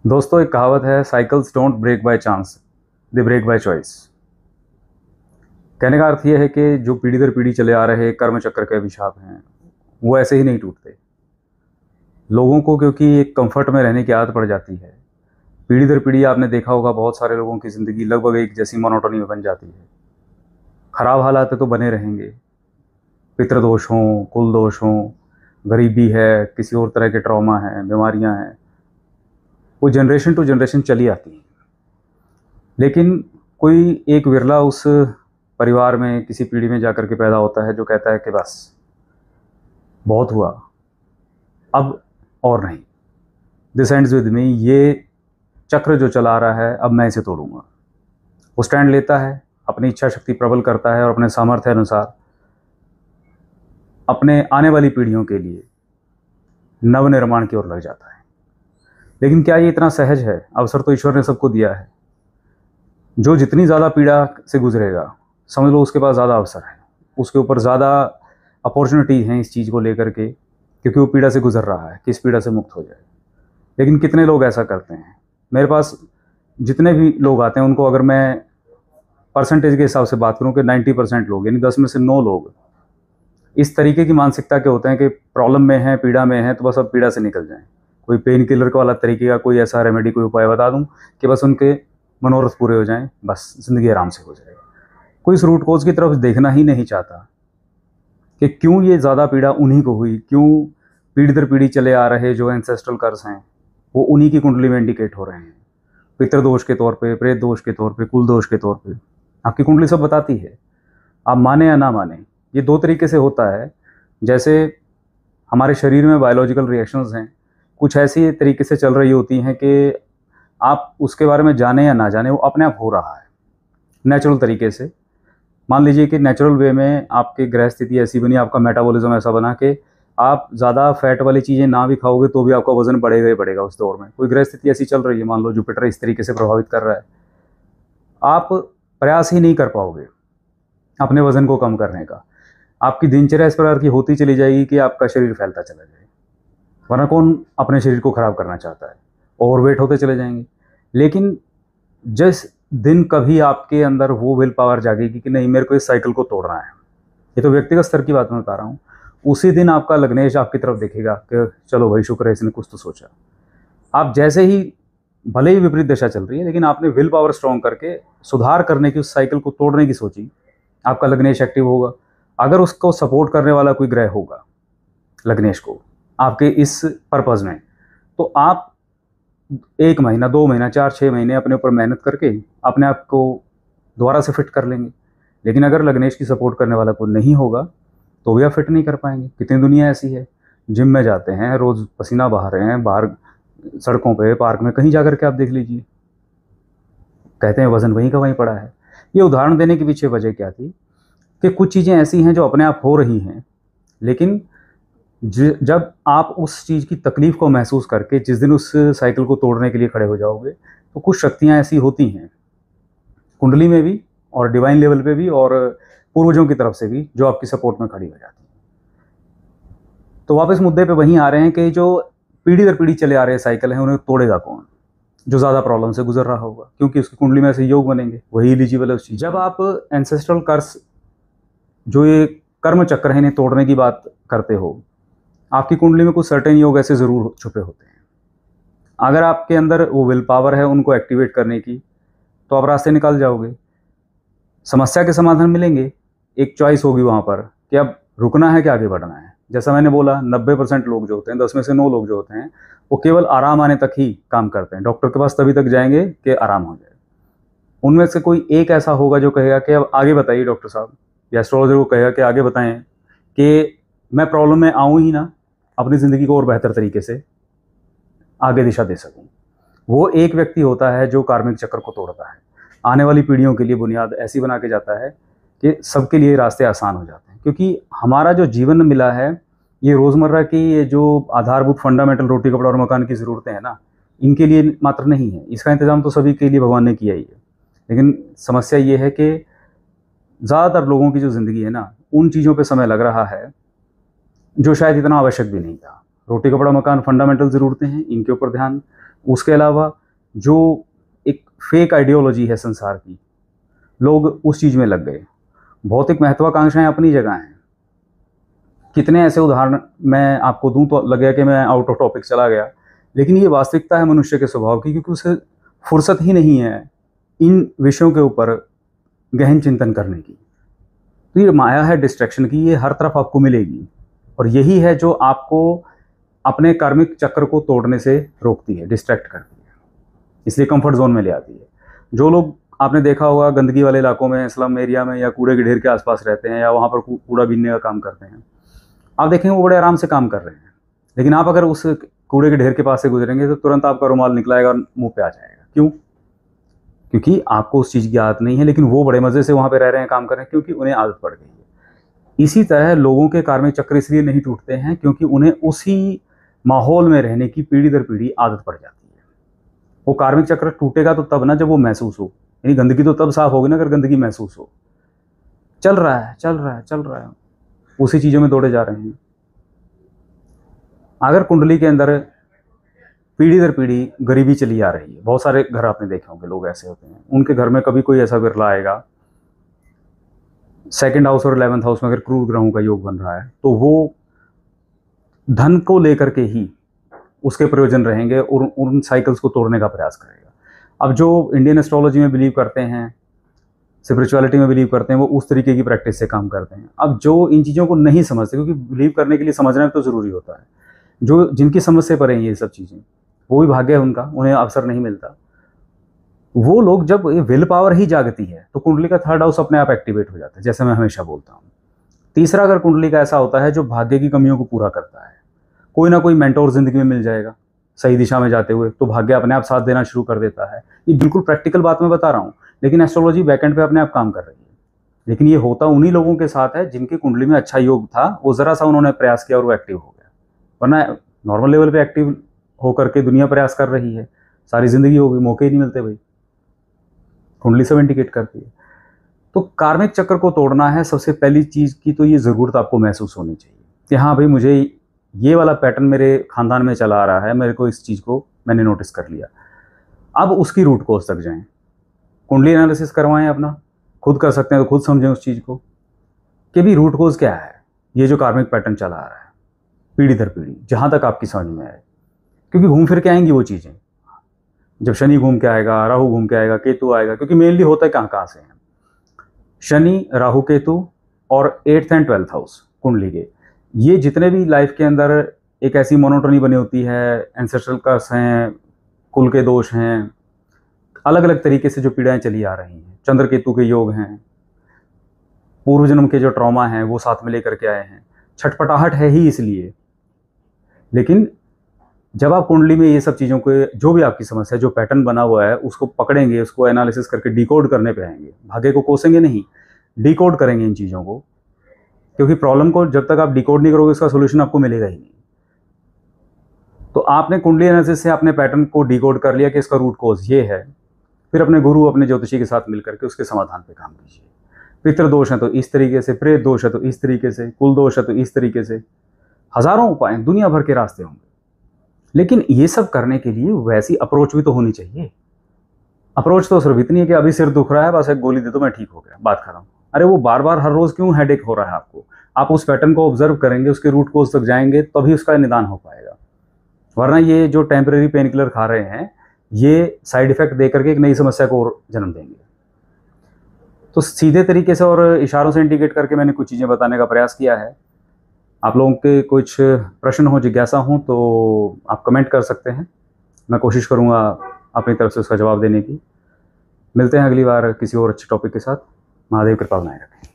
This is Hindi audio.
दोस्तों, एक कहावत है, cycles don't break by chance, they break by choice. कहने का अर्थ ये है कि जो पीढ़ी दर पीढ़ी चले आ रहे कर्म चक्र के अभिशाप हैं, वो ऐसे ही नहीं टूटते। लोगों को क्योंकि एक कंफर्ट में रहने की आदत पड़ जाती है, पीढ़ी दर पीढ़ी आपने देखा होगा बहुत सारे लोगों की ज़िंदगी लगभग एक जैसी मोनोटोनी में बन जाती है। ख़राब हालात तो बने रहेंगे, पितृदोष हों, कुल दोष हों, गरीबी है, किसी और तरह के ट्रॉमा हैं, बीमारियां हैं, वो जनरेशन टू जनरेशन चली आती हैं। लेकिन कोई एक विरला उस परिवार में किसी पीढ़ी में जाकर के पैदा होता है जो कहता है कि बस बहुत हुआ, अब और नहीं, दिस एंड्स विद मी। ये चक्र जो चला आ रहा है, अब मैं इसे तोड़ूंगा। वो स्टैंड लेता है, अपनी इच्छा शक्ति प्रबल करता है और अपने सामर्थ्य अनुसार अपने आने वाली पीढ़ियों के लिए नवनिर्माण की ओर लग जाता है। लेकिन क्या ये इतना सहज है? अवसर तो ईश्वर ने सबको दिया है। जो जितनी ज़्यादा पीड़ा से गुजरेगा, समझ लो उसके पास ज़्यादा अवसर है, उसके ऊपर ज़्यादा अपॉर्चुनिटी हैं इस चीज़ को लेकर के, क्योंकि वो पीड़ा से गुजर रहा है, किस पीड़ा से मुक्त हो जाए। लेकिन कितने लोग ऐसा करते हैं? मेरे पास जितने भी लोग आते हैं, उनको अगर मैं परसेंटेज के हिसाब से बात करूँ कि 90% लोग, यानी 10 में से 9 लोग इस तरीके की मानसिकता के होते हैं कि प्रॉब्लम में है, पीड़ा में है, तो बस अब पीड़ा से निकल जाएं। कोई पेन किलर वाला तरीके का कोई ऐसा रेमेडी, कोई उपाय बता दूं कि बस उनके मनोरथ पूरे हो जाएं, बस ज़िंदगी आराम से हो जाए। कोई इस रूट कोज की तरफ देखना ही नहीं चाहता कि क्यों ये ज़्यादा पीड़ा उन्हीं को हुई, क्यों पीढ़ी दर पीढ़ी चले आ रहे जो एंसेस्ट्रल कर्स हैं वो उन्हीं की कुंडली में इंडिकेट हो रहे हैं। पितृदोष के तौर पे, प्रेत दोष के तौर पे, कुल दोष के तौर पे आपकी कुंडली सब बताती है। आप माने या ना माने, ये दो तरीके से होता है। जैसे हमारे शरीर में बायोलॉजिकल रिएक्शंस हैं, कुछ ऐसी तरीके से चल रही होती हैं कि आप उसके बारे में जाने या ना जाने, वो अपने आप हो रहा है नेचुरल तरीके से। मान लीजिए कि नेचुरल वे में आपकी ग्रह स्थिति ऐसी बनी, आपका मेटाबॉलिज्म ऐसा बना कि आप ज़्यादा फैट वाली चीज़ें ना भी खाओगे तो भी आपका वजन बढ़ेगा ही बढ़ेगा। उस दौर में कोई ग्रह स्थिति ऐसी चल रही है, मान लो जुपिटर इस तरीके से प्रभावित कर रहा है, आप प्रयास ही नहीं कर पाओगे अपने वजन को कम करने का। आपकी दिनचर्या इस प्रकार की होती चली जाएगी कि आपका शरीर फैलता चला जाएगा। वरना कौन अपने शरीर को ख़राब करना चाहता है? ओवरवेट होते चले जाएंगे। लेकिन जिस दिन कभी आपके अंदर वो विल पावर जागेगी कि नहीं, मेरे को इस साइकिल को तोड़ना है, ये तो व्यक्तिगत स्तर की बात मैं बता रहा हूँ, उसी दिन आपका लग्नेश आपकी तरफ देखेगा कि चलो भाई शुक्र है इसने कुछ तो सोचा। आप जैसे ही, भले ही विपरीत दशा चल रही है, लेकिन आपने विल पावर स्ट्रॉन्ग करके सुधार करने की, उस साइकिल को तोड़ने की सोची, आपका लग्नेश एक्टिव होगा। अगर उसको सपोर्ट करने वाला कोई ग्रह होगा लग्नेश को आपके इस पर्पज़ में, तो आप 1 महीना, 2 महीना, 4-6 महीने अपने ऊपर मेहनत करके अपने आप को दोबारा से फिट कर लेंगे। लेकिन अगर लग्नेश की सपोर्ट करने वाला कोई नहीं होगा तो भी आप फिट नहीं कर पाएंगे। कितनी दुनिया ऐसी है, जिम में जाते हैं, रोज़ पसीना बहा रहे हैं, बाहर सड़कों पे, पार्क में, कहीं जाकर के आप देख लीजिए, कहते हैं वज़न वहीं का वहीं पड़ा है। ये उदाहरण देने के पीछे वजह क्या थी कि कुछ चीज़ें ऐसी हैं जो अपने आप हो रही हैं, लेकिन जब आप उस चीज़ की तकलीफ़ को महसूस करके जिस दिन उस साइकिल को तोड़ने के लिए खड़े हो जाओगे, तो कुछ शक्तियाँ ऐसी होती हैं कुंडली में भी और डिवाइन लेवल पे भी और पूर्वजों की तरफ से भी, जो आपकी सपोर्ट में खड़ी हो जाती है। तो वापस मुद्दे पे वहीं आ रहे हैं कि जो पीढ़ी दर पीढ़ी चले आ रहे साइकिल हैं, उन्हें तोड़ेगा कौन? जो ज़्यादा प्रॉब्लम से गुजर रहा होगा, क्योंकि उसकी कुंडली में ऐसे योग बनेंगे, वही एलिजिबल है उस चीज़। जब आप एंसेस्ट्रल कर्स, जो ये कर्म चक्र है, इन्हें तोड़ने की बात करते हो, आपकी कुंडली में कुछ सर्टेन योग ऐसे ज़रूर छुपे होते हैं। अगर आपके अंदर वो विल पावर है उनको एक्टिवेट करने की, तो आप रास्ते निकाल जाओगे, समस्या के समाधान मिलेंगे। एक चॉइस होगी वहाँ पर कि अब रुकना है कि आगे बढ़ना है। जैसा मैंने बोला, 90% लोग जो होते हैं, 10 में से 9 लोग जो होते हैं, वो केवल आराम आने तक ही काम करते हैं। डॉक्टर के पास तभी तक जाएंगे कि आराम हो जाए। उनमें से कोई एक ऐसा होगा जो कहेगा कि अब आगे बताइए डॉक्टर साहब, या एस्ट्रोलॉजर को कहेगा कि आगे बताएं कि मैं प्रॉब्लम में आऊँ ही ना, अपनी ज़िंदगी को और बेहतर तरीके से आगे दिशा दे सकूं। वो एक व्यक्ति होता है जो कार्मिक चक्र को तोड़ता है, आने वाली पीढ़ियों के लिए बुनियाद ऐसी बना के जाता है कि सबके लिए रास्ते आसान हो जाते हैं। क्योंकि हमारा जो जीवन मिला है, ये रोज़मर्रा की ये जो आधारभूत फंडामेंटल रोटी कपड़ा और मकान की ज़रूरतें हैं ना, इनके लिए मात्र नहीं है। इसका इंतज़ाम तो सभी के लिए भगवान ने किया ही है। लेकिन समस्या ये है कि ज़्यादातर लोगों की जो ज़िंदगी है ना, उन चीज़ों पर समय लग रहा है जो शायद इतना आवश्यक भी नहीं था। रोटी कपड़ा मकान फंडामेंटल ज़रूरतें हैं, इनके ऊपर ध्यान उसके अलावा जो एक फेक आइडियोलॉजी है संसार की, लोग उस चीज़ में लग गए। भौतिक महत्वाकांक्षाएं अपनी जगह हैं। कितने ऐसे उदाहरण मैं आपको दूं तो लगेगा कि मैं आउट ऑफ टॉपिक चला गया, लेकिन ये वास्तविकता है मनुष्य के स्वभाव की, क्योंकि उसे फुर्सत ही नहीं है इन विषयों के ऊपर गहन चिंतन करने की। तो ये माया है डिस्ट्रैक्शन की, ये हर तरफ आपको मिलेगी, और यही है जो आपको अपने कार्मिक चक्र को तोड़ने से रोकती है, डिस्ट्रैक्ट करती है, इसलिए कंफर्ट जोन में ले आती है। जो लोग आपने देखा होगा गंदगी वाले इलाकों में, स्लम एरिया में, या कूड़े के ढेर के आसपास रहते हैं, या वहाँ पर कूड़ा बीनने का काम करते हैं, आप देखेंगे वो बड़े आराम से काम कर रहे हैं। लेकिन आप अगर उस कूड़े के ढेर के पास से गुजरेंगे तो तुरंत आपका रुमाल निकलाएगा और मुंह पे आ जाएगा। क्यों? क्योंकि आपको उस चीज़ की आदत नहीं है, लेकिन वो बड़े मज़े से वहाँ पे रह रहे हैं, काम कर रहे हैं, क्योंकि उन्हें आदत पड़ गई है। इसी तरह लोगों के कार्मिक चक्र इसलिए नहीं टूटते हैं क्योंकि उन्हें उसी माहौल में रहने की पीढ़ी दर पीढ़ी आदत पड़ जाती है। वो कार्मिक चक्र टूटेगा तो तब ना जब वो महसूस हो, यानी गंदगी तो तब साफ होगी ना अगर गंदगी महसूस हो। चल रहा है, चल रहा है, चल रहा है, उसी चीज़ों में दौड़े जा रहे हैं। अगर कुंडली के अंदर पीढ़ी दर पीढ़ी गरीबी चली आ रही है, बहुत सारे घर आपने देखे होंगे, लोग ऐसे होते हैं, उनके घर में कभी कोई ऐसा विरला आएगा, सेकंड हाउस और 11th हाउस में अगर क्रूर ग्रहों का योग बन रहा है, तो वो धन को लेकर के ही उसके प्रयोजन रहेंगे और उन साइकिल्स को तोड़ने का प्रयास करेगा। अब जो इंडियन एस्ट्रोलॉजी में बिलीव करते हैं, स्पिरिचुअलिटी में बिलीव करते हैं, वो उस तरीके की प्रैक्टिस से काम करते हैं। अब जो इन चीज़ों को नहीं समझते, क्योंकि बिलीव करने के लिए समझना तो ज़रूरी होता है, जो जिनकी समझ से परे हैं ये सब चीज़ें, वो भी भाग्य है उनका, उन्हें अवसर नहीं मिलता। वो लोग जब ये विल पावर ही जागती है तो कुंडली का थर्ड हाउस अपने आप एक्टिवेट हो जाता है, जैसे मैं हमेशा बोलता हूँ। तीसरा अगर कुंडली का ऐसा होता है जो भाग्य की कमियों को पूरा करता है, कोई ना कोई मेंटोर जिंदगी में मिल जाएगा सही दिशा में जाते हुए, तो भाग्य अपने आप साथ देना शुरू कर देता है। ये बिल्कुल प्रैक्टिकल बात मैं बता रहा हूँ, लेकिन एस्ट्रोलॉजी बैकएंड पे अपने आप काम कर रही है। लेकिन ये होता उन्हीं लोगों के साथ है जिनकी कुंडली में अच्छा योग था, वो जरा सा उन्होंने प्रयास किया और वो एक्टिव हो गया। वरना नॉर्मल लेवल पे एक्टिव होकर के दुनिया प्रयास कर रही है, सारी जिंदगी होगी, मौके ही नहीं मिलते भाई। कुंडली सब इंडिकेट करती है। तो कार्मिक चक्र को तोड़ना है, सबसे पहली चीज की तो ये जरूरत आपको महसूस होनी चाहिए कि हाँ भाई, मुझे ये वाला पैटर्न मेरे खानदान में चला आ रहा है, मेरे को इस चीज को मैंने नोटिस कर लिया। अब उसकी रूट कोज तक जाएं, कुंडली एनालिसिस करवाएं, अपना खुद कर सकते हैं तो खुद समझें उस चीज को कि भी रूट कोज क्या है, ये जो कार्मिक पैटर्न चला आ रहा है पीढ़ी दर पीढ़ी, जहां तक आपकी समझ में आए। क्योंकि घूम फिर के आएंगी वो चीजें, जब शनि घूम के आएगा, राहु घूम के आएगा, केतु आएगा, क्योंकि मेनली होता है कहाँ से है, शनि, राहु, केतु और 8th एंड 12th हाउस कुंडली के। ये जितने भी लाइफ के अंदर एक ऐसी मोनोटोनी बनी होती है, एंसेस्ट्रल कर्स हैं, कुल के दोष हैं, अलग अलग तरीके से जो पीड़ाएं चली आ रही हैं, चंद्र केतु के योग हैं, पूर्व जन्म के जो ट्रॉमा हैं वो साथ में लेकर के आए हैं, छटपटाहट है ही इसलिए। लेकिन जब आप कुंडली में ये सब चीज़ों को, जो भी आपकी समस्या, जो पैटर्न बना हुआ है, उसको पकड़ेंगे, उसको एनालिसिस करके डिकोड करने पे आएंगे, भाग्य को कोसेंगे नहीं, डिकोड करेंगे इन चीज़ों को, क्योंकि प्रॉब्लम को जब तक आप डिकोड नहीं करोगे उसका सोल्यूशन आपको मिलेगा ही नहीं। तो आपने कुंडली एनालिसिस से अपने पैटर्न को डिकोड कर लिया कि इसका रूट कोज ये है, फिर अपने गुरु, अपने ज्योतिषी के साथ मिलकर के उसके समाधान पे काम कीजिए। पितृ दोष है तो इस तरीके से, प्रेत दोष है तो इस तरीके से, कुल दोष है तो इस तरीके से, हजारों उपाय, दुनिया भर के रास्ते होंगे। लेकिन ये सब करने के लिए वैसी अप्रोच भी तो होनी चाहिए। अप्रोच तो सिर्फ इतनी है कि अभी सिर दुख रहा है, बस एक गोली दे दो मैं ठीक हो गया, बात खत्म। अरे वो बार बार हर रोज क्यों हेडेक हो रहा है आपको? आप उस पैटर्न को ऑब्जर्व करेंगे, उसके रूट कोज तक जाएंगे, तभी उसका निदान हो पाएगा। वरना ये जो टेम्परेरी पेन किलर खा रहे हैं, ये साइड इफेक्ट दे करके एक नई समस्या को और जन्म देंगे। तो सीधे तरीके से और इशारों से इंडिकेट करके मैंने कुछ चीज़ें बताने का प्रयास किया है। आप लोगों के कुछ प्रश्न हो, जिज्ञासा हो, तो आप कमेंट कर सकते हैं, मैं कोशिश करूँगा अपनी तरफ से उसका जवाब देने की। मिलते हैं अगली बार किसी और अच्छे टॉपिक के साथ। महादेव कृपा बनाए रखें।